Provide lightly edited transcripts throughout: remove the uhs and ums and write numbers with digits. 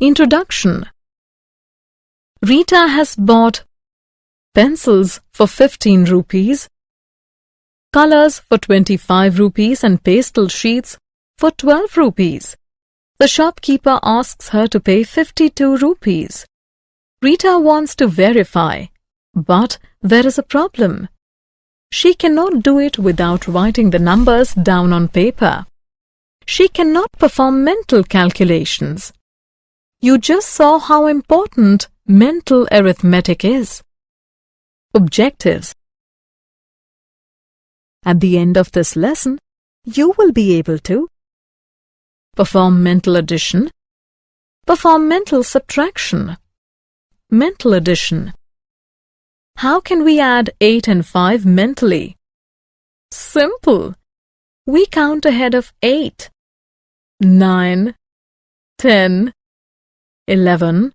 Introduction. Rita has bought pencils for 15 rupees, colors for 25 rupees and pastel sheets for 12 rupees. The shopkeeper asks her to pay 52 rupees. Rita wants to verify, but there is a problem. She cannot do it without writing the numbers down on paper. She cannot perform mental calculations. You just saw how important mental arithmetic is. Objectives. At the end of this lesson, you will be able to perform mental addition, perform mental subtraction. Mental addition. How can we add 8 and 5 mentally? Simple. We count ahead of 8. 9, 10, 11,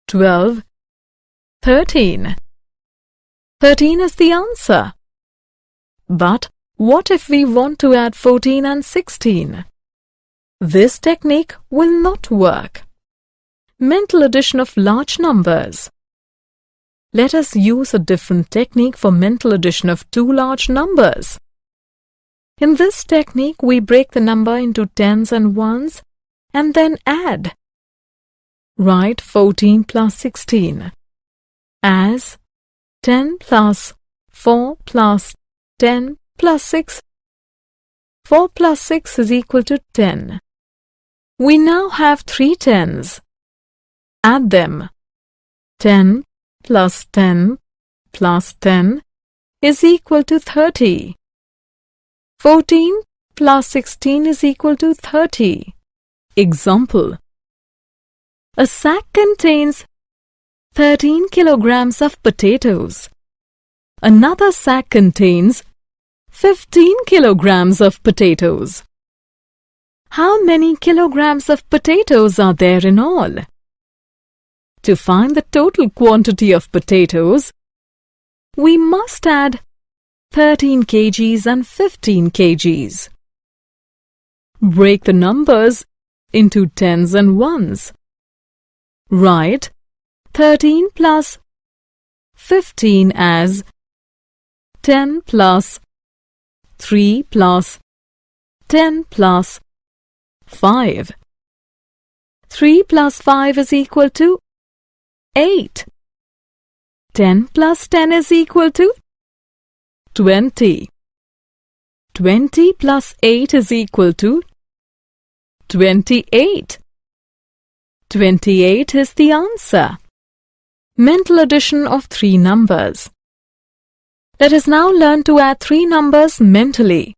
12, 13. 13 is the answer. But what if we want to add 14 and 16? This technique will not work. Mental addition of large numbers. Let us use a different technique for mental addition of two large numbers. In this technique, we break the number into tens and ones and then add. Write 14 plus 16 as 10 plus 4 plus 10 plus 6. 4 plus 6 is equal to 10. We now have 3 tens. Add them. 10 plus 10 plus 10 is equal to 30. 14 plus 16 is equal to 30. Example. A sack contains 13 kilograms of potatoes. Another sack contains 15 kilograms of potatoes. How many kilograms of potatoes are there in all? To find the total quantity of potatoes, we must add 13 kgs and 15 kgs. Break the numbers into tens and ones. Write 13 plus 15 as 10 plus 3 plus 10 plus 5. 3 plus 5 is equal to 8. 10 plus 10 is equal to 20. 20 plus 8 is equal to 28. 28 is the answer. Mental addition of three numbers. Let us now learn to add three numbers mentally.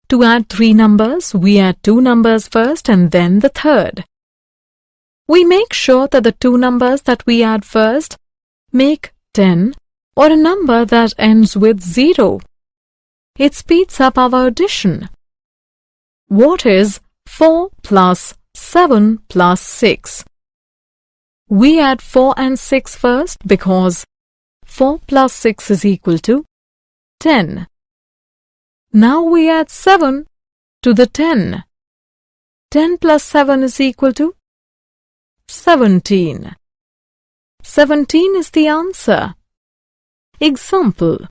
To add three numbers, we add two numbers first and then the third. We make sure that the two numbers that we add first make 10 or a number that ends with 0. It speeds up our addition. What is 4 plus 7 plus 6? We add 4 and 6 first because 4 plus 6 is equal to 10. Now we add 7 to the 10. 10 plus 7 is equal to 17. 17 is the answer. Example.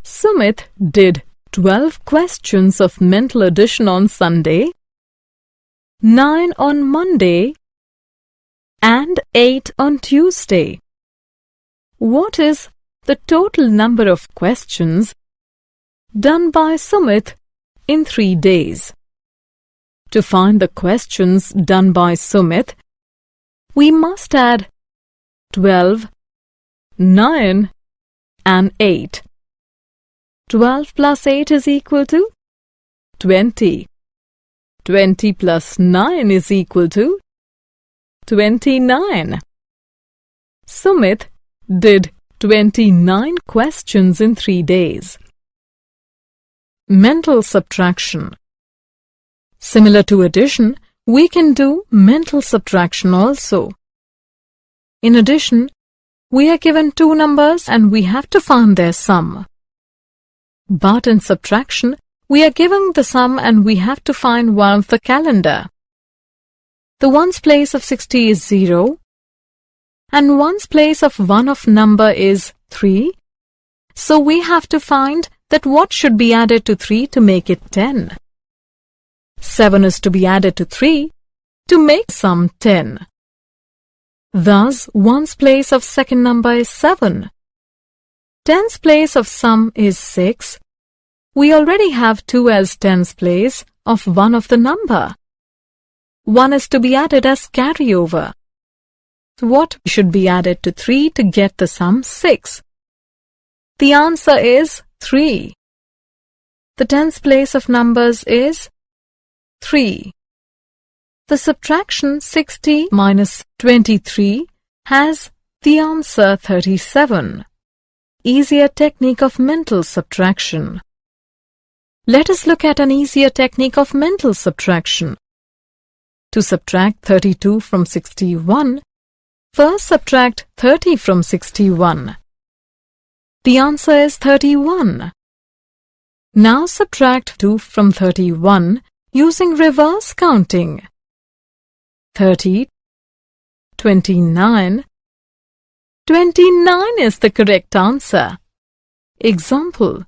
Sumit did 12 questions of mental addition on Sunday, 9 on Monday, and 8 on Tuesday. What is the total number of questions done by Sumit in 3 days? To find the questions done by Sumit, we must add 12, 9, and 8. 12 plus 8 is equal to 20. 20 plus 9 is equal to 29. Sumit did 29 questions in 3 days. Mental subtraction. Similar to addition, we can do mental subtraction also. In addition, we are given two numbers and we have to find their sum. But in subtraction, we are given the sum and we have to find one of the calendar. The ones place of 60 is 0, and ones place of one of number is 3. So we have to find that what should be added to 3 to make it 10. 7 is to be added to 3 to make sum 10. Thus, ones place of second number is 7. Tens place of sum is 6. We already have 2 as tens place of one of the number. 1 is to be added as carryover. What should be added to 3 to get the sum 6? The answer is 3. The tens place of numbers is 3. The subtraction 60 minus 23 has the answer 37. Easier technique of mental subtraction. Let us look at an easier technique of mental subtraction. To subtract 32 from 61, first subtract 30 from 61. The answer is 31. Now subtract 2 from 31 using reverse counting. 30, 29. 29 is the correct answer. Example.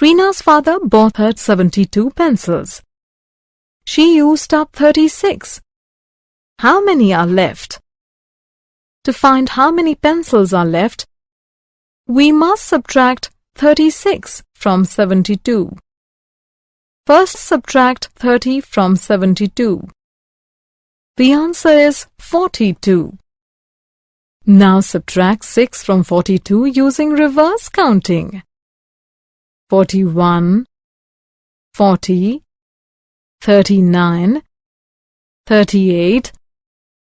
Reena's father bought her 72 pencils. She used up 36. How many are left? To find how many pencils are left, we must subtract 36 from 72. First subtract 30 from 72. The answer is 42. Now subtract 6 from 42 using reverse counting. 41, 40, 39, 38,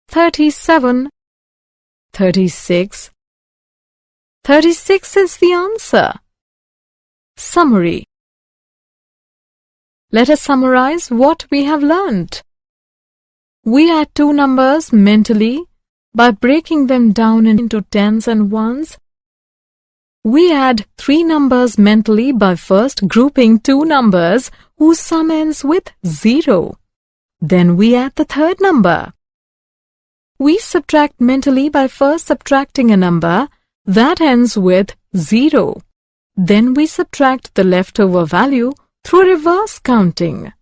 37, 36. 36 is the answer. Summary. Let us summarize what we have learnt. We add two numbers mentally by breaking them down into tens and ones. We add three numbers mentally by first grouping two numbers whose sum ends with 0. Then we add the third number. We subtract mentally by first subtracting a number that ends with 0. Then we subtract the leftover value through reverse counting.